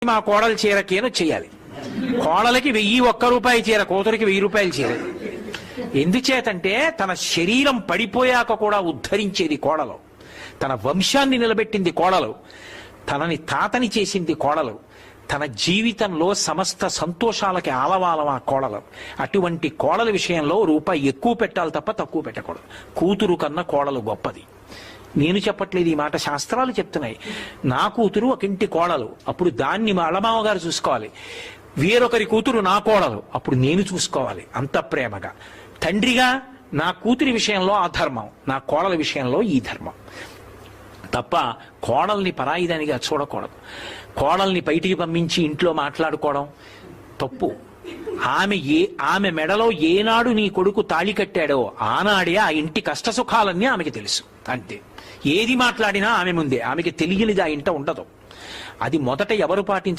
మా కోడలు చీరకేనో చేయాలి. కోడలకి 1,001 రూపాయి చీర, కూతురికి 1,000 రూపాయలు చీర. ఎందుచేతంటే తన శరీరం పడిపోయాక కూడా ఉద్ధరించేది కోడలు, తన వంశాన్ని నిలబెట్టింది కోడలు, తనని తాతని చేసింది కోడలు, తన జీవితంలో సమస్త సంతోషాలకి ఆలవాలం ఆ కోడలు. అటువంటి కోడల విషయంలో రూపాయి ఎక్కువ పెట్టాలి తప్ప తక్కువ పెట్టకూడదు. కూతురు కన్నా కోడలు గొప్పది. నేను చెప్పట్లేదు, ఈ మాట శాస్త్రాలు చెప్తున్నాయి. నా కూతురు ఒక ఇంటి కోడలు, అప్పుడు దాన్ని మా అలమావగారు చూసుకోవాలి. వేరొకరి కూతురు నా కోడలు, అప్పుడు నేను చూసుకోవాలి అంత ప్రేమగా. తండ్రిగా నా కూతురి విషయంలో ఆ ధర్మం, నా కోడల విషయంలో ఈ ధర్మం తప్ప కోడల్ని పరాయిదానిగా చూడకూడదు. కోడల్ని బయటికి పంపించి ఇంట్లో మాట్లాడుకోవడం తప్పు. ఆమె మెడలో ఏనాడు నీ కొడుకు తాళి కట్టాడో ఆనాడే ఆ ఇంటి కష్టసుఖాలన్నీ ఆమెకి తెలుసు. అంతే. ఏది మాట్లాడినా ఆమె ముందే, ఆమెకి తెలియనిది ఆ ఇంట ఉండదు. అది మొదట ఎవరు పాటించాలి?